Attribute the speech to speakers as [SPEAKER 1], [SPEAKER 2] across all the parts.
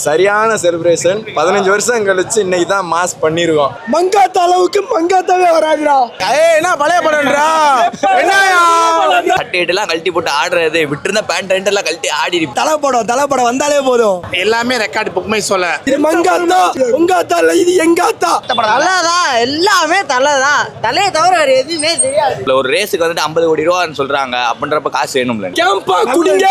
[SPEAKER 1] சரியான செலிப்ரேஷன். 15 வருஷம் கழிச்சு இன்னைக்கு தான் மாஸ் பண்ணிருக்கோம்.
[SPEAKER 2] மங்காத்த அளவுக்கு மங்காத்தாவே வராதுடா.
[SPEAKER 1] என்ன பழைய படம்டா, என்னயா
[SPEAKER 3] சட்டையெல்லாம் கழட்டி போட்டு ஆடுறது விட்டுருந்தா பேண்ட் எல்லாம் கழட்டி ஆடி
[SPEAKER 2] தலைப்படம் வந்தாலே போதும்.
[SPEAKER 1] எல்லாமே ரெக்கார்டு புக்மை சொல்ல.
[SPEAKER 2] இது மங்காத்தா உங்காத்தா இல்ல, இது எங்காத்தா.
[SPEAKER 4] தலைதான், எல்லாமே தலைதான். தலையை தவிர வேற எதுவுமே தெரியாது.
[SPEAKER 3] ஒரு ரேஸுக்கு வந்துட்டு 50 கோடி ரூபான்னு சொல்றாங்க. அப்படின்றப்ப காசு வேணும்ல.
[SPEAKER 2] கேம்பா குடிங்க.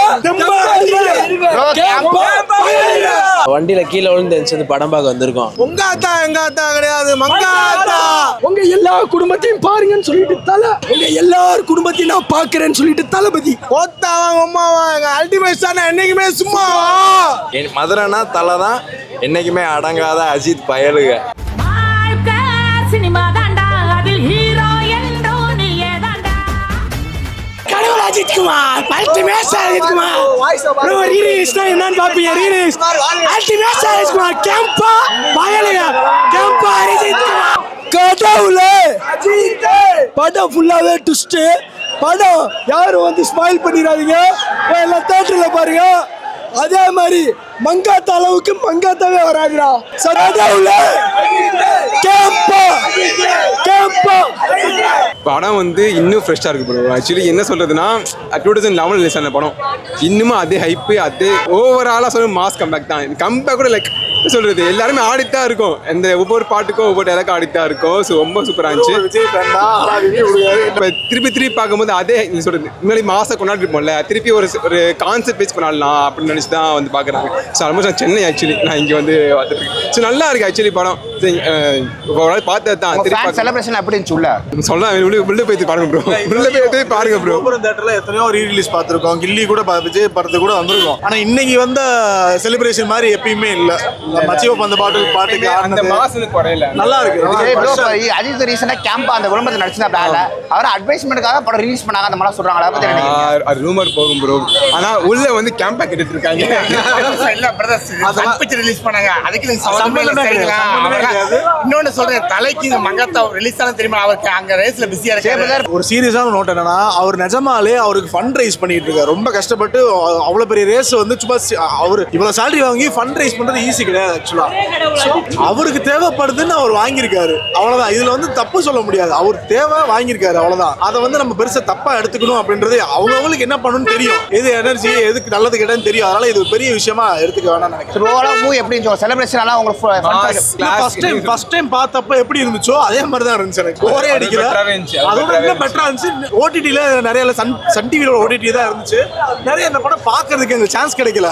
[SPEAKER 5] வண்டியில கீழே விழுந்து படம் பார்க்க வந்திருக்கோம்.
[SPEAKER 2] உங்காத்தா எங்காத்தா கிடையாது, மங்காத்தா. உங்க எல்லா குடும்பத்தையும் பாருங்கன்னு சொல்லிட்டு தலை, உங்க எல்லார் குடும்பத்தையும் நான் பாக்குறேன்னு சொல்லிட்டு தளபதி. ஓத்தாவாங்க அம்மாவாங்க அல்டிமேட் தானே, என்னைக்குமே சும்மாவா.
[SPEAKER 1] மதுரைனா தலை தான், என்னைக்குமே அடங்காத அஜித் பயலுக.
[SPEAKER 2] அஜித் குமார் அல்டிமேட் அஜித் குமார் ப்ரோ ரீரிலீஸ்னா என்னன்னு பாப்பீங்க. ரீரிலீஸ் அல்டிமேட் அஜித் குமார் கேம்பா பயலுக. கேம்பா அஜித் குமார் கடவுளே. அஜித் படம் ஃபுல்லாவே ட்விஸ்ட். படம் யாரும் வந்து ஸ்மைல் பண்ணிடாதீங்க, எல்லாம் தியேட்டர்ல பாருங்க. அதே மாதிரி மங்காத்த அளவுக்கு மங்காத்தாவே வராதுடா. கடவுளே கேம்பா கேம்பா.
[SPEAKER 6] படம் வந்து இன்னும் ஃப்ரெஷ்ஷாக இருக்குது ப்ரோ. ஆக்சுவலி என்ன சொல்கிறதுனா 2011 ரிலீஸ் ஆன படம் இன்னும் அதே ஹைப்பு, அதே ஓவராலாக சொல்ல மாஸ் கம்பேக் தான். கம்பேக் கூட லைக் சொல்கிறது எல்லாருமே ஆடித்தான் இருக்கும். இந்த ஒவ்வொரு பாட்டுக்கும் ஒவ்வொரு இலக்கம் ஆடித்தான் இருக்கும். ஸோ ரொம்ப சூப்பராக இருந்துச்சு. இப்போ திருப்பி பார்க்கும்போது அதே நீ சொல்கிறது முன்னாடி மாதம் கொண்டாடிருப்போம்ல, திருப்பி ஒரு கான்செப்ட் பேஸ் கொண்டாடலாம் அப்படின்னு நினச்சி தான் வந்து பார்க்குறாங்க. ஸோ ஆல்மோஸ்ட் நான் சென்னை ஆக்சுவலி நான் இங்கே வந்து வந்துருக்கேன். ஸோ நல்லா இருக்குது ஆக்சுவலி படம். ஒரு நாள் பார்த்தது தான். திருப்பி
[SPEAKER 7] செலிப்ரேஷன் எப்படி இருந்துச்சு உள்ள
[SPEAKER 6] சொல்லலாம். உள்ள போய் பாருங்க ப்ரோ, உள்ள போய் பாருங்க ப்ரோ.
[SPEAKER 8] தியேட்டர்ல எத்தனையோ ரீ ரிலீஸ் பார்த்துருக்கோம். கில்லி கூட விஜய் படத்துக்கு கூட வந்திருக்கோம். ஆனா இன்னைக்கு வந்த செலிப்ரேஷன் மாதிரி எப்பயுமே இல்ல. மச்சிவ அந்த பாட்டுக்கு
[SPEAKER 6] அந்த மாசத்துக்கு குறையல, நல்லா இருக்கு.
[SPEAKER 7] அஜித் ரீசனா கேம்பா அந்த விளம்பரத்தை நடிச்சிருந்தாப்ல, அவர் அட்வைஸ்மெண்ட்காக படம் ரிலீஸ் பண்ணாங்க. அந்த மாதிரி சொல்றாங்க, அதை பத்தி நினைக்கிறீங்க?
[SPEAKER 6] அது ரூமர் போகும் ப்ரோ. ஆனா உள்ள வந்து கேம்பா எடுத்து இருக்காங்க.
[SPEAKER 7] இல்ல பிரதர்ஸ் அது ரிலீஸ் பண்ணாங்க. அதுக்கு இன்னொன்னு சொல்றேன், தலைக்கு மங்காத்தா ரிலீஸ் ஆன தெரியுமா? அவருக்கு அங்க ரேஸ்ல பிஸியா இருக்கு.
[SPEAKER 8] ஒரு சீரியஸான நோட் என்னன்னா, அவர் நிஜமாலே அவருக்கு ஃபண்ட் ரைஸ் பண்ணிட்டு இருக்காரு. ரொம்ப கஷ்டப்பட்டு அவ்வளவு பெரிய ரேஸ் வந்து சும்மா அவர் இவ்வளவு சேலரி வாங்கி ஃபண்ட் ரைஸ் பண்றது ஈஸி கிடையாது. ஆக்சுவலா அவருக்கு தேவைப்படுதுன்னு அவர் வாங்கியிருக்காரு, அவ்வளவுதான். இதுல வந்து தப்பு சொல்ல முடியாது. அவர் தேவை வாங்கியிருக்காரு, அவ்வளவுதான். அதை வந்து நம்ம பெருசா தப்பா எடுத்துக்கணும் அப்படின்றது அவங்களுக்கு என்ன பண்ணணும்னு தெரியும். எது எனர்ஜி எதுக்கு நல்லது கிடையாது தெரியும். அதனால இது பெரிய விஷயமா எடுத்துக்க வேணாம்னு நினைக்கிறேன்.
[SPEAKER 7] எப்படி செலிப்ரேஷன் எல்லாம் உங்களுக்கு
[SPEAKER 8] ஃபர்ஸ்ட் டைம் பார்த்தப்ப எப்படி இருந்துச்சோ அதே மாதிரி தான் இருந்துச்சு. எனக்கு ஒரே அடிக்கல, அதோட இன்னும் பெட்டரா இருந்துச்சு. ஓடிடில நிறைய சன் டிவில ஓடிடி தான் இருந்துச்சு. நிறைய இந்த படம் பார்க்கறதுக்கு எங்களுக்கு சான்ஸ் கிடைக்கல.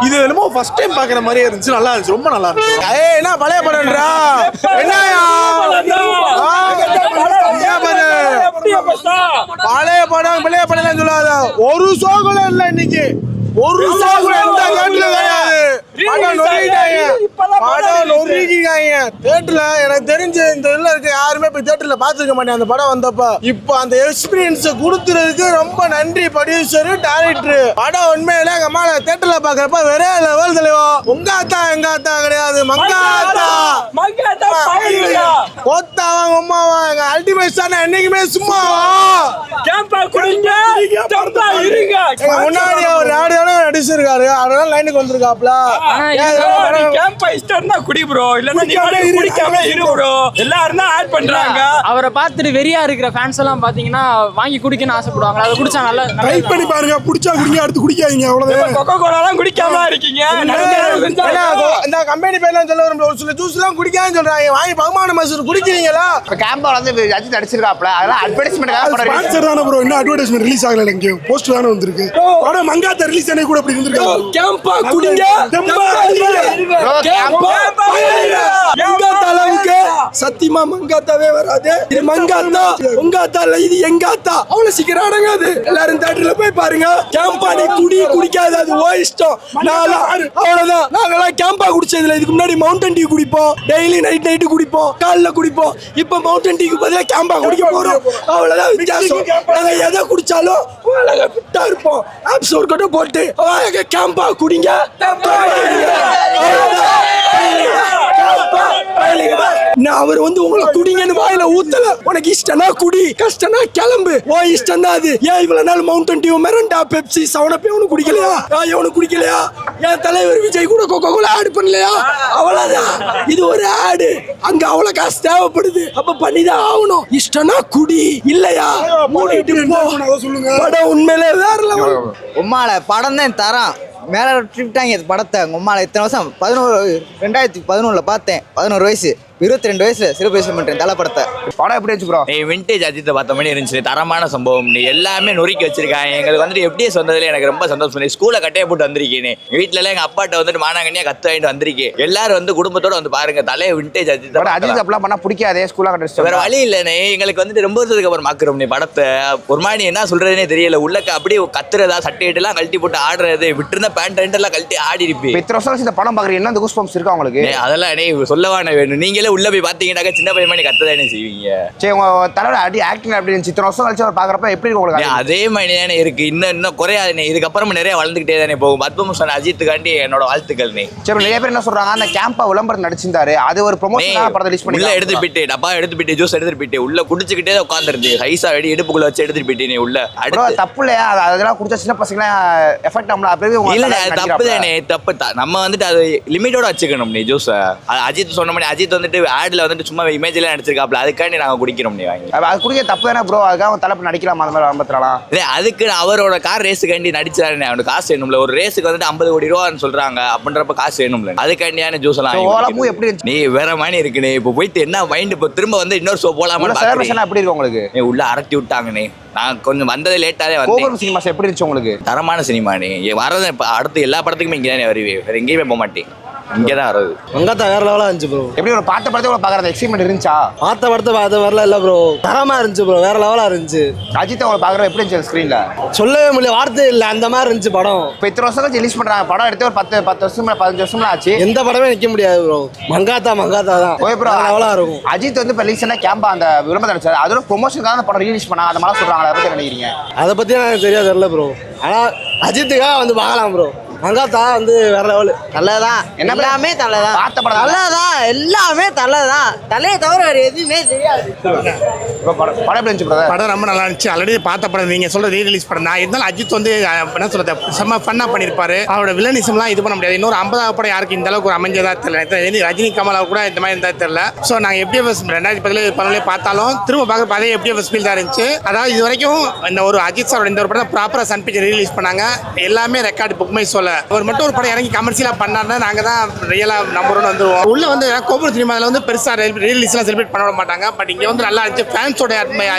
[SPEAKER 8] இது என்னமோ ஃபர்ஸ்ட் டைம் பார்க்குற மாதிரியே இருந்துச்சு. நல்லா இருந்துச்சு, ரொம்ப நல்லா இருந்துச்சு.
[SPEAKER 2] என்ன பழைய படம்டா, என்னயா பழைய படம் சொல்லாத. ஒரு சோகல இல்ல இன்னைக்கு, ஒரு சோகல எந்த கண்ணுல கிடையாது. படம் நொறுக்கிட்டாங்க தியேட்டர்ல. எனக்கு தெரிஞ்ச இந்த இதுல இருக்க யாருமே போய் தியேட்டர்ல பாத்துருக்க மாட்டேன் அந்த படம் வந்தப்ப. இப்ப அந்த எக்ஸ்பீரியன்ஸ் கொடுத்துறதுக்கு ரொம்ப நன்றி ப்ரொடியூசர், டைரக்டர். படம் உண்மையில எங்க அம்மா தியேட்டர்ல பாக்குறப்ப வேற லெவல் தலைவா. உங்காத்தா எங்காத்தா கிடையாது, மங்காத்தா. ஓத்தாவாங்க அம்மாவாங்க அல்டிமேட் தானே, என்னைக்குமே சும்மாவா. முன்னாடி அவர் நாடு நடிச்சிருக்காரு, அதனால லைனுக்கு வந்திருக்காப்ல.
[SPEAKER 9] அவரை பார்த்துட்டு வெறியா இருக்கிற ஃபேன்ஸ் எல்லாம் பாத்தீங்கன்னா வாங்கி குடிக்கணும்னு ஆசைப்படுவாங்க. அதை குடிச்சா நல்லா
[SPEAKER 2] ட்ரை பண்ணி பாருங்க. குடிச்சா குடிங்க, அடுத்து குடிக்காதீங்க, அவ்வளவுதான்.
[SPEAKER 9] கொக்கோ கோலாலாம் குடிக்காம இருக்கீங்க.
[SPEAKER 2] இந்த கம்பெனி பேர்லாம் சொல்ல வரும், ஒரு சில ஜூஸ் எல்லாம் குடிக்காதுன்னு சொல்றாங்க. வாங்கி பகமான மசூர் குடிக்கிறீங்களா?
[SPEAKER 7] கேம்பா வந்து அஜித் நடிச்சிருக்காப்ல, அதெல்லாம் அட்வர்டைஸ்மென்ட்காக
[SPEAKER 2] ஸ்பான்சர் தான ப்ரோ. இன்னும் அட்வர்டைஸ்மென்ட் ரிலீஸ் ஆகல, எனக்கு போஸ்ட் தான வந்திருக்கு. படம் மங்காத்தா ரிலீஸ் ஆனே கூட அப்படி இருந்திருக்கு. கேம்பா குடிங்க, அளவுக்கு சத்தியமா மங்காத்தாவே வராது. இது மங்காத்தா உங்காத்தா இல்ல, இது எங்காத்தா. அவ்வளவு சீக்கிரம் அடங்காது. எல்லாரும் தியேட்டர்ல போய் பாருங்க. கேம்பா நீ குடிக்காது, அது ஓ இஷ்டம். அவ்வளவுதான். நாங்கெல்லாம் கேம்பா குடிச்சதுல இதுக்கு முன்னாடி மவுண்டன் டீ குடிப்போம். டெய்லி நைட்டு குடிப்போம், காலைல குடிப்போம். இப்ப மவுண்டன் டீக்கு பதிலா கேம்பா குடிக்க போறோம். அவ்வளவுதான் வித்தியாசம். நாங்க எதை குடிச்சாலும் ஃபிட்டா இருப்போம். ஆப்ஸ் ஒர்க் அவுட் போட்டு கேம்பா குடிங்க. அவர் வந்து உங்களை குடிங்கன்னு வாயில ஊத்தல. உனக்கு இஷ்டம்னா குடி, கஷ்டம்னா கிளம்பு. ஓ இஷ்டம் தான் அது. ஏன் இவ்வளவு நாள் mountain due, Mirinda, Pepsi, 7up எவனு குடிக்கலையா? எவனு குடிக்கலையா? என் தலைவர் விஜய் கூட கோகோ கோலா ஆட் பண்ணலையா? அவ்வளவுதான். இது ஒரு ஆடு. அங்க அவ்வளவு காசு தேவைப்படுது. அப்ப பண்ணிதான் ஆகணும். இஷ்டம்னா குடி, இல்லையா மூடிட்டு போ. படம் உண்மையிலே வேற லெவல்.
[SPEAKER 4] உம்மால படம் தான் தரான். மேலே விட்டாங்க படத்தை. உம்மால இத்தனை வருஷம் 2011 பார்த்தேன். 11 வயசு, 22 வயசுல செலிப்ரேஷன் பண்றேன் தலை படத்தை.
[SPEAKER 7] படம் எப்படி இருந்துச்சு ப்ரோ?
[SPEAKER 3] விண்டேஜ் அஜித்தை பார்த்த மாதிரி இருந்துச்சு. தரமான சம்பவம். நீ எல்லாமே நொறுக்கி வச்சிருக்காங்க. எங்களுக்கு வந்துட்டு FDS வந்ததுல எனக்கு ரொம்ப சந்தோஷம். ஸ்கூலை கட்டையை போட்டு வந்திருக்கேன். வீட்டுல எல்லாம் எங்க அப்பாட்ட வந்துட்டு மானாங்கண்ணியா கத்து வாங்கிட்டு வந்திருக்கேன். எல்லாரும் வந்து குடும்பத்தோட வந்து பாருங்க. தலையை விண்டேஜ் அஜித்.
[SPEAKER 7] அஜித் அப்படிலாம் பண்ணா பிடிக்காதே. ஸ்கூலா கட்ட
[SPEAKER 3] வேற வழி இல்லைண்ணே. எங்களுக்கு வந்துட்டு ரொம்ப வருஷத்துக்கு அப்புறம் பாக்குறோம் நீ படத்தை. ஒரு மாதிரி என்ன சொல்றதுனே தெரியல. உள்ளக்க அப்படியே கத்துறதா, சட்டையிட்டு எல்லாம் கழட்டி போட்டு ஆடுறது, விட்டுருந்த பேண்ட் எல்லாம் கழட்டி ஆடி இருப்பேன்.
[SPEAKER 7] இத்தனை வருஷம் இந்த படம் பாக்குறீங்க, என்ன கூஸ் பம்ப்ஸ் இருக்கா உங்களுக்கு?
[SPEAKER 3] அதெல்லாம் சொல்லவான வேணும். நீங்களே உள்ள போய் பாத்தீங்கன்னா சின்ன பையன் மாதிரி கத்ததானே செய்வீங்க.
[SPEAKER 7] சரி, உங்க தலைவர் அடி ஆக்டிங் அப்படி இருந்துச்சு. இத்தனை வருஷம் கழிச்சு அவர் பாக்குறப்ப எப்படி இருக்கு உங்களுக்கு?
[SPEAKER 3] அதே மாதிரி தானே இருக்கு. இன்னும் குறையாதுண்ணே. இதுக்கப்புறம் நிறைய வளர்ந்துகிட்டே தானே போகும். பத்மபூஷன் அஜித்துக்காண்டி என்னோட வாழ்த்துக்கள். நீ
[SPEAKER 7] சரி, நிறைய பேர் என்ன சொல்றாங்க, அந்த கேம்பா விளம்பரம் நடிச்சிருந்தாரு, அது ஒரு ப்ரொமோஷன் படத்தை ரிலீஸ் பண்ணி
[SPEAKER 3] உள்ள எடுத்து போயிட்டு டப்பா எடுத்து போயிட்டு ஜூஸ் எடுத்து போயிட்டு உள்ள குடிச்சுக்கிட்டே உட்காந்துருது. ஹைசா வெடி இடுப்புக்குள்ள வச்சு எடுத்துட்டு போயிட்டு நீ உள்ள
[SPEAKER 7] தப்பு இல்லையா? அதெல்லாம் குடிச்ச சின்ன பசங்க எஃபெக்ட் ஆகல.
[SPEAKER 3] இல்ல தப்பு தானே. தப்பு நம்ம வந்துட்டு அது லிமிட்டோட வச்சுக்கணும். நீ ஜூஸ் அஜித் சொன்ன மாதிரி அஜித் வந்துட்டு ஆட்ல வந்துட்டு சும்மா இமேஜ்ல நடிச்சிருக்காப்ல. அதுக்காண்டி நாங்க குடிக்கிறோம். நீ வாங்கி
[SPEAKER 7] அது குடிக்க தப்பு தானே ப்ரோ? அதுக்காக தலைப்பு நடிக்கலாமா அந்த மாதிரி ஆரம்பத்துலாம்?
[SPEAKER 3] இல்லை, அதுக்கு அவரோட கார் ரேஸுக்காண்டி நடிச்சாருன்னு அவனுக்கு காசு வேணும்ல. ஒரு ரேஸுக்கு வந்துட்டு 50 கோடி ரூபான்னு சொல்றாங்க. அப்படின்றப்ப காசு வேணும்ல. அதுக்காண்டியான ஜூஸ் எல்லாம்
[SPEAKER 7] எப்படி
[SPEAKER 3] நீ வேற மாதிரி இருக்குனே. இப்போ போயிட்டு என்ன மைண்ட் இப்போ திரும்ப வந்து இன்னொரு ஷோ போலாமா?
[SPEAKER 7] எப்படி இருக்கு உங்களுக்கு?
[SPEAKER 3] உள்ள அரட்டி விட்டாங்கண்ணே. நான் கொஞ்சம் வந்தது லேட்டாவே வந்தேன்.
[SPEAKER 7] சினிமாஸ் எப்படி இருந்துச்சு உங்களுக்கு?
[SPEAKER 3] தரமான சினிமா. நீ வரது இப்போ அடுத்து எல்லா படத்துக்குமே இங்கே தானே வருவேன். வேற எங்கேயுமே போக மாட்டேன். இங்கே தான் வர்றது.
[SPEAKER 5] மங்காத்தா வேற லெவலாக இருந்துச்சு ப்ரோ.
[SPEAKER 7] எப்படி ஒரு பார்த்த படத்தை பார்க்குறது எக்ஸைட்மெண்ட் இருந்துச்சா?
[SPEAKER 5] பார்த்த படத்தை பார்த்த வரல இல்லை ப்ரோ. தரமாக இருந்துச்சு ப்ரோ. வேற லெவலாக இருந்துச்சு.
[SPEAKER 7] அஜித் அவங்களை பார்க்குறது எப்படி இருந்துச்சு ஸ்க்ரீனில்?
[SPEAKER 5] சொல்லவே முடியல, வார்த்தை இல்லை. அந்த மாதிரி இருந்துச்சு படம்.
[SPEAKER 7] இப்போ இத்தனை வருஷம் கழிச்சு ரிலீஸ் பண்ணுறாங்க. படம் எடுத்து ஒரு 10 வருஷம் 15 வருஷம் ஆச்சு.
[SPEAKER 5] எந்த படமே நிற்க முடியாது ப்ரோ. மங்காத்தா தான்
[SPEAKER 7] ஓகே ப்ரோ.
[SPEAKER 5] லெவலாக இருக்கும்.
[SPEAKER 7] அஜித் வந்து இப்போ ரீசெண்டாக கேம்பா அந்த விளம்பரம் நடிச்சாரு. அதோட ப்ரொமோஷனுக்காக அந்த படம் ரிலீஸ் பண்ணாங்க. அந்த மாதிரி சொல்கிறாங்க. அதை பற்றி நினைக்கிறீங்க?
[SPEAKER 5] அதை பற்றி எனக்கு தெரியாது, தெரியல ப்ரோ. ஆனால் அஜித்துக்காக வந்து பார்க்கலாம் ப்ரோ. மங்காத்தா வந்து வேற லெவலு.
[SPEAKER 4] தலைதான். எல்லாமே தலைதான்.
[SPEAKER 7] பார்த்த படம்
[SPEAKER 4] தலைதான். எல்லாமே தலைதான். தலையை தவிர வேற எதுவுமே தெரியாது.
[SPEAKER 7] படம் எப்படி இருந்துச்சு பிரதர்?
[SPEAKER 10] படம் ரொம்ப நல்லா இருந்துச்சு. ஆல்ரெடி பார்த்த படம். நீங்க சொல்ற ரீ-ரிலீஸ் படம் தான். இருந்தாலும் அஜித் வந்து என்ன சொல்றது, செம்ம ஃபன்னா பண்ணிருப்பாரு. அவரோட வில்லனிசம்லாம் இது பண்ண முடியாது. இன்னொரு 50வது படம் யாருக்கு இந்த அளவுக்கு ஒரு அமைஞ்சதா தெரியல. ரஜினி கமலா கூட இந்த மாதிரி இருந்தா தெரியல. ஸோ நாங்கள் FDFS 2010 பார்த்தாலும் திரும்ப பார்க்க அதே FDFS ஃபீல் தான் இருந்துச்சு. அதாவது இது வரைக்கும் இந்த ஒரு அஜித் சாரோட இந்த ஒரு படம் ப்ராப்பராக சன் பிக்சர் ரீ-ரிலீஸ் பண்ணாங்க. எல்லாமே ரெக்கார்டு புக் மை சொல்ல. அவர் மட்டும் ஒரு படம் இறங்கி கமர்ஷியலாக பண்ணாருன்னா நாங்கள் தான் ரியலாக நம்பர் 1 வந்துருவோம். உள்ள வந்து கோபுர சினிமாவில் வந்து பெருசாக ரீ-ரிலீஸ்லாம் செலிப்ரேட் பண்ண விட மாட்டாங்க. பட் இங்கே வந்து நல்லா இருந்துச்சு. ஃபேன்ஸோட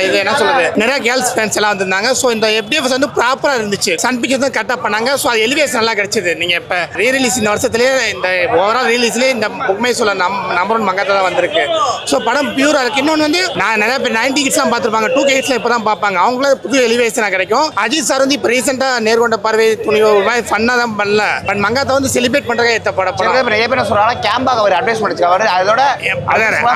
[SPEAKER 10] இது என்ன சொல்றது, நிறைய கேர்ள்ஸ் ஃபேன்ஸ் எல்லாம் வந்திருந்தாங்க. ஸோ இந்த FDFS வந்து ப்ராப்பராக இருந்துச்சு. சன் பிக்சர்ஸ் தான் கரெக்டாக பண்ணாங்க. ஸோ அது எலிவேஷன் நல்லா கிடைச்சது. நீங்கள் இப்போ ரீ-ரிலீஸ் இந்த வருஷத்துலேயே இந்த ஓவரால் ரீலீஸ்லேயே இந்த புக் மை சொல்ல நம்பர் 1 மங்காத்தா தான் வந்திருக்கு. ஸோ படம் பியூராக இருக்குது. இன்னொன்று வந்து நான் நிறைய பேர் 90 கிட்ஸ்லாம் பார்த்துருப்பாங்க. 2K கிட்ஸ்லாம் இப்போ தான் பார்ப்பாங்க. அவங்கள புது எலிவேஷனாக கிடைக்கும். அஜித் சார் வந்து இப்போ ரீசெண்டாக நேர்கொண்ட பார்வை துணிவு ஒரு மாதிரி ஃபன்னாக தான் பண்ணல. பட் மங்காத்தா வந்து செலிப்ரேட் பண்ணுறதுக்கு ஏற்ற படம்.
[SPEAKER 7] நிறைய பேர் சொல்கிறாங்க கேம்பாக அவர் அட்வைஸ்மெண்ட் அவர் அதோட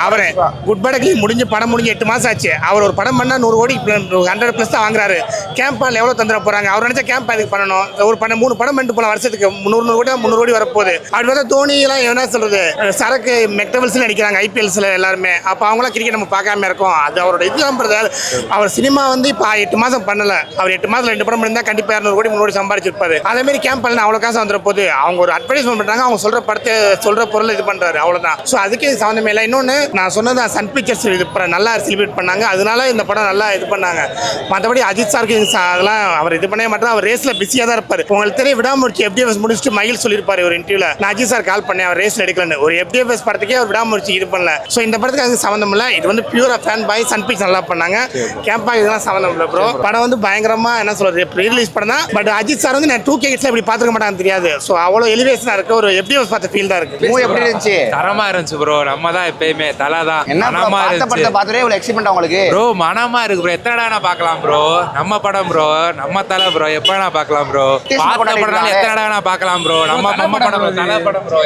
[SPEAKER 10] அவரு குட் படக்கு முடிஞ்சு படம் முடிஞ்சு 8 மாதம் ஆச்சு. அவர் ஒரு படம் பண்ணால் 100 கோடி 100+ தான் வாங்குறாரு. கேம்பால் எவ்வளோ தந்துட போகிறாங்க? அவர் நினச்சா கேம்ப் இதுக்கு பண்ணணும். ஒரு 3 படம் பண்ணிட்டு போகலாம் வருஷத்துக்கு. 300 கோடி 300 கோடி வரப்போகுது. அப்படி பார்த்தா தோனியெல்லாம் என்ன சொல்கிறது, சரக்கு மெக்டவல்ஸில் நடிக்கிறாங்க IPLஸில் எல்லாருமே. அப்போ அவங்களாம் கிரிக்கெட் நம்ம பார்க்காம இருக்கோம். அது அவரோட இதுதான் பிரதர். அவர் சினிமா வந்து இப்போ 8 மாதம் பண்ணலை. அவர் 8 மாதத்தில் 2 படம் பண்ணியிருந்தால் கண்டிப்பாக 200 கோடி 300 கோடி சம்பாதிச்சிருப்பாரு. அதேமாதிரி கேம்பால் அவ்வளோ காசு வந்துட போது. அவங்க ஒரு அட்வர்டைஸ்மெண்ட் பண்ணுறாங்க. அவங்க சொல்கிற படத்தை சொல்கிற பொருள் இது பண்ணுறாரு. அவ்வளோதான். ஸோ அதுக்கு சம்மந்தமே இல்லை. இன்னொன்று நான் சொன்னது சன் பிக்சர்ஸ் இது நல்லா செலிப்ரேட் பண்ணாங்க. அதனால இந்த படம் நல்லா இது பண்ணாங்க. மற்றபடி அஜித் சாருக்கு அதெல்லாம் அவர் இது பண்ணவே மாட்டார். அவர் ரேஸில் பிஸியாக தான் இருப்பார். உங்களுக்கு தெரிய விடாமுயற்சி FDFS முடிச்சுட்டு மகிழ் சொல்லியிருப்பாரு ஒரு இன்டர்வியூவில், நான் அஜித் சார் கால் பண்ணேன் அவர் ரேஸில் எடுக்கலன்னு. ஒரு FDFS படத்துக்கே அவர் விடாமுயற்சி இது பண்ணல. ஸோ இந்த படத்துக்கு அதுக்கு சம்மந்தம் இல்லை. இது வந்து பியூரா ஃபேன் பாய். சன் பிக்சர் நல்லா பண்ணாங்க. கேம்பா இதெல்லாம் சம்மந்தம் இல்லை ப்ரோ. படம் வந்து பயங்கரமாக என்ன சொல்கிறது ரீ-ரிலீஸ் படம் தான். பட் அஜித் சார் வந்து நான் 2K கிட்ஸ்ல இப்படி பார்த்துக்க மாட்டாங்க தெரியாது. ஸோ அவ்வளோ எலிவேஷனாக இருக்க ஒரு FDFS பார்த்த ஃபீல் தான் இருக்குது.
[SPEAKER 7] எப்படி இருந்துச்சு?
[SPEAKER 11] தரமா இருந்துச்சு ப்ரோ. நம்ம தான் எப்பயுமே தலை தான்.
[SPEAKER 7] என்ன படத்தை பார்த்துட்டே இவ்வளோ எக்ஸைட்மெண்ட் உங்களுக்கு?
[SPEAKER 11] ப்ரோ மனமா இருக்கு ப்ரோ. எத்தனை வேணா பார்க்கலாம் ப்ரோ. நம்ம படம் ப்ரோ. நம்ம தலை ப்ரோ. எப்ப வேணா பார்க்கலாம் ப்ரோ. பார்த்த படம் எத்தனை வேணா பார்க்கலாம் ப்ரோ. நம்ம படம் தலை படம் ப்ரோ.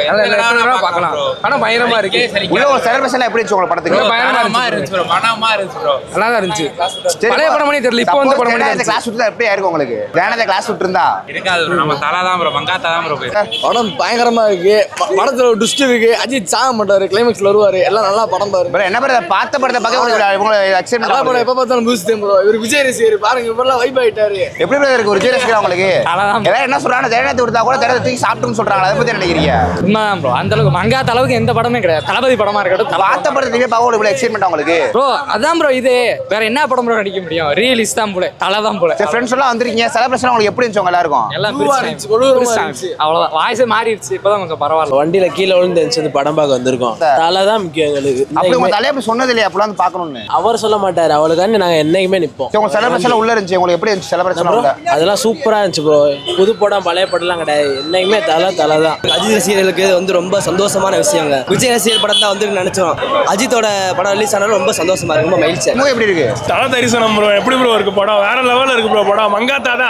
[SPEAKER 11] பார்க்கலாம். படம் பயங்கரமா இருக்கு.
[SPEAKER 7] உள்ள ஒரு செலிப்ரேஷன் எப்படி இருந்துச்சு உங்களுக்கு படத்துக்கு?
[SPEAKER 11] பயங்கரமா இருந்துச்சு ப்ரோ. மனமா இருந்துச்சு ப்ரோ. நல்லா தான் இருந்துச்சு. பழைய படம் பண்ணி தெரியல. இப்போ வந்து படம் பண்ணி
[SPEAKER 7] கிளாஸ் விட்டு எப்படி ஆயிருக்கும் உங்களுக்கு? வேணாத கிளாஸ் விட்டு இருந்தா
[SPEAKER 11] இருக்காது ப்ரோ. நம்ம தலை தான் ப்ரோ மங்காத்தா தான் ப்ரோ போய்
[SPEAKER 5] படம் பயங்கரமா இருக்கு. படத்துல ஒரு ட்விஸ்ட் இருக்கு. அஜித் சாக மாட்டாரு, கிளைமேக்ஸ்ல வருவாரு. எல்லாம் நல்லா படம் பாரு.
[SPEAKER 7] bro என்ன bro பார்த்த படத்தை பார்க்க எக்ஸைட்மென்ட்
[SPEAKER 5] நல்லா படம் எப்ப பார்த்தாலும் பூஸ்ட் ப்ரோ. இவர் விஜய் ரசிகர் பாருங்க, இப்பெல்லாம் வைப் ஆயிட்டாரு.
[SPEAKER 7] எப்படி bro இருக்கு ஒரு விஜய் ரசிகர் உங்களுக்கு? எல்லாரும் என்ன சொல்றாங்க, ஜெயலலிதா கொடுத்தா கூட திரத்தை தூக்கி சாப்பிட்டுன்னு சொல்றாங்க. அதை பத்தி நினைக்கிறீங்க?
[SPEAKER 9] உண்மைதான் ப்ரோ. அந்த அளவுக்கு மங்காத்த அளவுக்கு எந்த படமே கிடையாது. தளபதி படமா இருக்கட்டும்,
[SPEAKER 7] பார்த்த படத்துலயே பார்க்க இவ்வளவு எக்ஸைட்மென்ட் உங்களுக்கு
[SPEAKER 9] ப்ரோ. அதான் ப்ரோ, இது வேற என்ன படம் ப்ரோ நடிக்க முடியும்? ரியலிஸ்ட் தான் போல, தலை தான் போல.
[SPEAKER 7] சரி ஃப்ரெண்ட்ஸ் எல்லாம் வந்திருக்கீங்க, செலிப்ரேஷன் உங்களுக்கு எப்படி இருந்துச்சு எல்லாருக்கும்?
[SPEAKER 9] எல்லாம் அவ்வளவுதான், வாய்ஸே மாறிடுச்சு. இப்பதான் கொஞ்சம் பரவாயில்ல.
[SPEAKER 5] வண்டியில கீழே விழுந்து படம் பார்க்க வந்திருக்கோம். தலை தான் முக்கியம் எங்களுக்கு.
[SPEAKER 7] அப்படி உங்க தலையை அப்படி சொன்னது இல்லையா அப்பலாம் பார்க்கணும்னு?
[SPEAKER 5] அவர் சொல்ல மாட்டாரு, அவளுக்காண்டி நாங்க என்னைக்குமே நிப்போம்.
[SPEAKER 7] உங்க செலிப்ரேஷன் உள்ள இருந்துச்சு, உங்களுக்கு எப்படி இருந்துச்சு செலிப்ரேஷன் உள்ள?
[SPEAKER 5] அதெல்லாம் சூப்பரா இருந்துச்சு ப்ரோ. புது படம் பழைய படம்லாம் கிடையாது, என்னைக்குமே தலை தான். அஜித் ரசிகர்களுக்கு வந்து ரொம்ப சந்தோஷமான விஷயங்க. விஜய் ரசிகர் படம் தான் வந்து நினைச்சோம். அஜித்தோட படம் ரிலீஸ் ஆனாலும் ரொம்ப சந்தோஷமா இருக்கு, ரொம்ப மகிழ்ச்சியா.
[SPEAKER 7] மூவி எப்படி இருக்கு?
[SPEAKER 2] தல தரிசனம் ப்ரோ. எப்படி ப்ரோ இருக்கு படம்? வேற லெவல்ல இருக்கு ப்ரோ படம். மங்காத்தாடா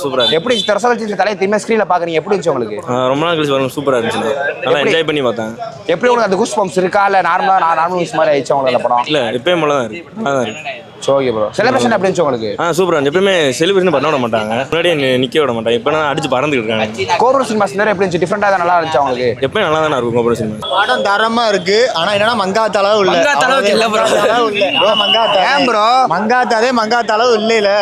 [SPEAKER 3] சூப்பரா
[SPEAKER 7] எப்படி தரசவச்சி தலையை திரும்ப ஸ்கிரீன்ல பாக்குறீங்க, எப்படி இருந்துச்சு உங்களுக்கு?
[SPEAKER 3] ரொம்ப நாள் கழிச்சு பாருங்க, சூப்பரா இருந்துச்சு. நல்லா என்ஜாய் பண்ணி பார்த்தேன்.
[SPEAKER 7] எப்படி உங்களுக்கு அந்த கூஸ் பம்ப்ஸ் இருக்கா இல்ல நார்மல் நியூஸ் மாதிரி ஆயிடுச்சு உங்களுக்கு படம்?
[SPEAKER 3] இல்ல எப்பயும் போல தான் இருக்கு, நல்லா இருக்கு.
[SPEAKER 7] Okay bro. செலிப்ரேஷன் எப்படி இருந்துச்சு உங்களுக்கு?
[SPEAKER 3] சூப்பரா இருந்துச்சு. எப்பயுமே செலிப்ரேஷன் பண்ண விட மாட்டாங்க, முன்னாடியே நிக்க விட மாட்டாங்க. இப்போ அடிச்சு பறந்துட்டு இருக்காங்க.
[SPEAKER 7] கோபுரம் சினிமாஸ் எப்படி இருந்துச்சு? டிஃபரெண்டா தான் நல்லா இருந்துச்சு உங்களுக்கு?
[SPEAKER 3] எப்பயும் நல்லா தானே இருக்கும் கோபுரம் சினிமா.
[SPEAKER 8] படம் தரமா இருக்கு. ஆனா என்னன்னா மங்காத்த அளவு இல்ல.
[SPEAKER 7] ஏன் ப்ரோ
[SPEAKER 8] மங்காத்தாதே மங்காத்த அளவு இல்ல.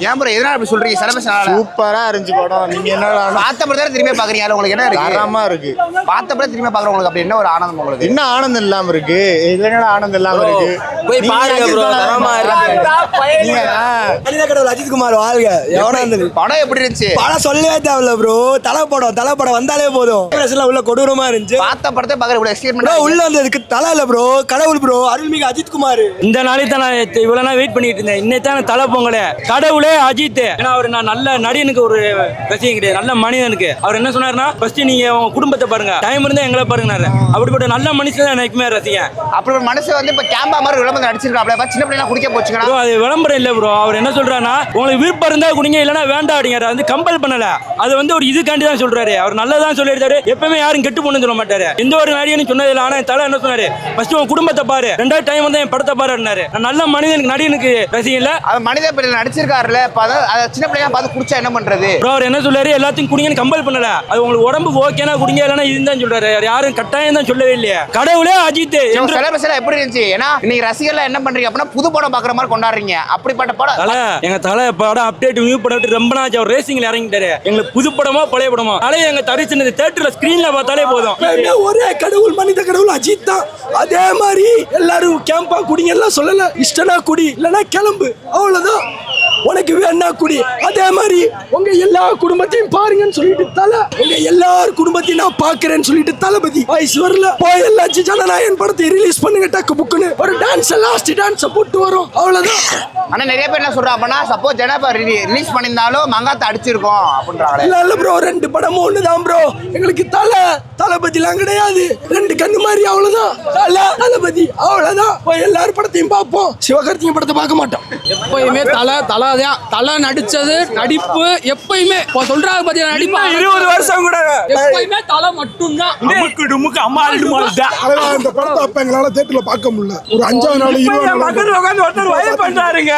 [SPEAKER 7] ஏன் ப்ரோ எதனால அப்படி சொல்றீங்க? செலிப்ரேஷன்
[SPEAKER 8] சூப்பரா இருந்துச்சு படம். நீங்க என்ன
[SPEAKER 7] பார்த்த படத்தை திரும்பி பாக்குறீங்க, உங்களுக்கு என்ன இருக்கு?
[SPEAKER 8] தரமா இருக்கு.
[SPEAKER 7] பார்த்த படத்தை திரும்பி பாக்குறவங்களுக்கு அப்படி என்ன ஒரு ஆனந்தம் உங்களுக்கு?
[SPEAKER 8] என்ன ஆனந்தம் இல்லாம இருக்கு? இதுல என்ன ஆனந்தம் இல்லாம இருக்கு?
[SPEAKER 5] போய் பாருங்க ப்ரோ, தரமா இருக்கு.
[SPEAKER 2] மனித கடவுள் அஜித் குமார் வாழ்க. எவனா இருந்தது
[SPEAKER 7] படம் எப்படி இருந்துச்சு?
[SPEAKER 2] படம் சொல்லவே தேவையில்ல ப்ரோ. தலை படம் வந்தாலே போதும். உள்ள கொடூரமா இருந்துச்சு.
[SPEAKER 7] பார்த்த படத்தை பாக்குற இவ்வளவு எக்ஸ்பீரியன்ஸ்
[SPEAKER 2] உள்ள வந்ததுக்கு தலை இல்ல ப்ரோ, கடவுள் ப்ரோ, அருள்மிகு அஜித் குமார்.
[SPEAKER 9] இந்த நாளைக்கு தான் நான் இவ்வளவு நாள் வெயிட் பண்ணிட்டு இருந்தேன். இன்னைக்கு தான் தலை பொங்கலே. கடவுளே அஜித். ஏன்னா அவர் நான் நல்ல நடிகனுக்கு ஒரு ரசிகன் கிடையாது, நல்ல மனிதனுக்கு. அவர் என்ன சொன்னாருன்னா, ஃபர்ஸ்ட் நீங்க உங்க குடும்பத்தை பாருங்க, டைம் இருந்தா எங்களை பாருங்க. அப்படிப்பட்ட நல்ல மனுஷன் தான் எனக்குமே ரசிகன்.
[SPEAKER 7] அப்படி ஒரு மனுஷன் வந்து இப்ப கேம்பா மாதிரி விளம்பரம் நடிச்சிருக்காப்ல, சின்ன பிள்ளைங்க குடிக்க போச்சுங்க.
[SPEAKER 9] அது விளம்பரம் இல்ல ப்ரோ. அவர் என்ன சொல்றாருன்னா, உங்களுக்கு விருப்பம் இருந்தா குடிங்க, இல்லைன்னா வேண்டாம் அப்படிங்கிறாரு. வந்து கம்பல் பண்ணல. அது வந்து ஒரு இதுக்காண்டி தான் சொல்றாரு. அவர் நல்லதான் சொல்லியிருக்காரு. எப்பவுமே யாரும் கெட்டு போன்னு சொல்ல மாட்டாரு. எந்த ஒரு நடிகனும் சொன்னதில்லை. ஆனா தலை என்ன சொன்னாரு, ஃபர்ஸ்ட் உன் குடும்பத்தை பாரு, ரெண்டாவது டைம் வந்து என் படத்தை பாருன்னாரு. நல்ல மனிதனுக்கு நடிகனுக்கு ரசிகன் இல்ல.
[SPEAKER 7] அது மனித பிள்ளை நடிச்சிருக்காருல, சின்ன பிள்ளைங்க பார்த்து குடிச்சா என்ன பண்றது?
[SPEAKER 9] ப்ரோ அவர் என்ன சொல்றாரு, எல்லாத்தையும் குடிங்கன்னு கம்பல் பண்ணல. அது உங்களுக்கு உடம்புக்கு ஓகேனா குடிங்க, இல்லைன்னா இதுதான் சொல்றாரு. யாரும் கட்டாயம் தான் சொல்லவே இல்லையா. கடவுளே அஜித்.
[SPEAKER 7] செலிப்ரேஷன் எப்படி இருந்துச்சு? ஏன்னா இன்னைக்கு ரசிகர்கள் என்ன பண்றீங்க அப்படின்னா, புது படம் பாக்குற மாதிரி கொண்டாடுறீங்க. அப்படிப்பட்ட படம்
[SPEAKER 9] எங்க தலை படம் அப்டேட் நியூ படம் ரொம்ப நாள் அவர் ரேசிங்ல இறங்கிட்டாரு. எங்களுக்கு புது படமோ பழைய படமோ தலையை எங்க தரிசனது தியேட்டர்ல ஸ்கிரீன்ல பார்த்தாலே போதும்.
[SPEAKER 2] ஒரே கடவுள், மனித கடவுள் அஜித் தான். அதே மாதிரி எல்லாரும் கேம்பா குடிங்க எல்லாம் சொல்லல. இஷ்டனா குடி, இல்லனா கிளம்பு, அவ்வளவுதான். உனக்கு வேணா குடி. அதே மாதிரி உங்க எல்லா குடும்பத்தையும் பாருங்கன்னு சொல்லிட்டு தலை, உங்க எல்லார் குடும்பத்தையும் நான் பாக்குறேன்னு சொல்லிட்டு தளபதி வயசு வரல போய் எல்லாம் ஜனநாயகன் படத்தை ரிலீஸ் பண்ணுங்க, டக்கு புக்குன்னு ஒரு டான்ஸ், லாஸ்ட் டான்ஸ் போட்டு வரும், அவ்வளவுதான்.
[SPEAKER 7] ஆனா நிறைய பேர் என்ன சொல்றாங்க அப்படின்னா, சப்போஸ் ஜனபா ரிலீஸ் பண்ணியிருந்தாலும் மங்காத்த அடிச்சிருக்கோம் அப்படின்றாங்களே.
[SPEAKER 2] இல்ல ப்ரோ, ரெண்டு படமும் ஒண்ணுதான் ப்ரோ. எங்களுக்கு தளபதிலாம் கிடையாது. ரெண்டு கண்ணு மாதிரி, அவ்வளவுதான். தளபதி அவ்வளவுதான். போய் எல்லாரும் படத்தையும் பார்ப்போம், சிவகார்த்திகேயன் படத்தை பார்க்க மாட்டோம்.
[SPEAKER 9] எப்பயுமே தலை நடிச்சது நடிப்பு எப்பயுமே சொல்றாங்க பாத்தீங்க. நடிப்பு
[SPEAKER 2] 20 வருஷம் கூட
[SPEAKER 9] எப்பயுமே தலை மட்டும்தான்.
[SPEAKER 2] இந்த படத்தை அப்ப எங்களால தியேட்டர்ல பார்க்க முடியல. ஒரு 5ஆவது நாள் 20
[SPEAKER 9] வைப் பண்றாருங்க.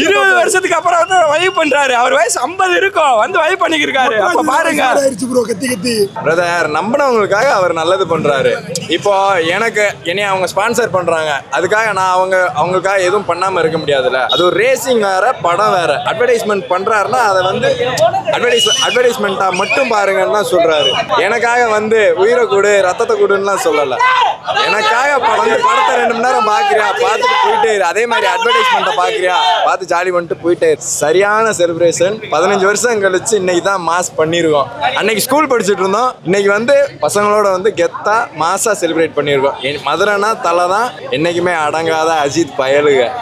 [SPEAKER 9] 20 வருஷத்துக்கு அப்புறம் வந்து வைப் பண்றாரு. அவர் வயசு 50 இருக்கும், வந்து வைப் பண்ணிக்கிருக்காரு. அப்ப பாருங்க
[SPEAKER 2] ப்ரோ, கத்தி
[SPEAKER 1] பிரதர் நம்பினவங்களுக்காக அவர் நல்லது பண்றாரு. இப்போ எனக்கு என்னைய அவங்க ஸ்பான்சர் பண்றாங்க, அதுக்காக நான் அவங்களுக்காக எதுவும் பண்ணாம இருக்க முடியாதுல்ல. அது ஒரு ரேசிங் வேற, படம் வேற. அட்வர்டைஸ்மெண்ட் பண்றாருன்னா அதை வந்து அட்வர்டைஸ்மெண்டா மட்டும் பாருங்கன்னு தான் சொல்றாரு. எனக்காக வந்து உயிரை கொடு, ரத்தத்தை கொடுன்னுலாம் சொல்லல. எனக்காக வந்து படத்தை 2 மணி நேரம் பாக்குறியா, பார்த்துட்டு போயிட்டே இரு. அதே மாதிரி அட்வர்டைஸ்மெண்ட்டை பாக்குறியா, பார்த்து ஜாலி பண்ணிட்டு போயிட்டே இரு. சரியான செலிப்ரேஷன். 15 வருஷம் கழிச்சு இன்னைக்கு தான் மாஸ் பண்ணிருக்கோம். அன்னைக்கு ஸ்கூல் படிச்சுட்டு இருந்தோம், இன்னைக்கு வந்து பசங்களோட வந்து கெத்தா மாசா செலிப்ரேட் பண்ணிருக்கோம். மதுரைனா தலை தான், என்னைக்குமே அடங்காத அஜித் பயலுக.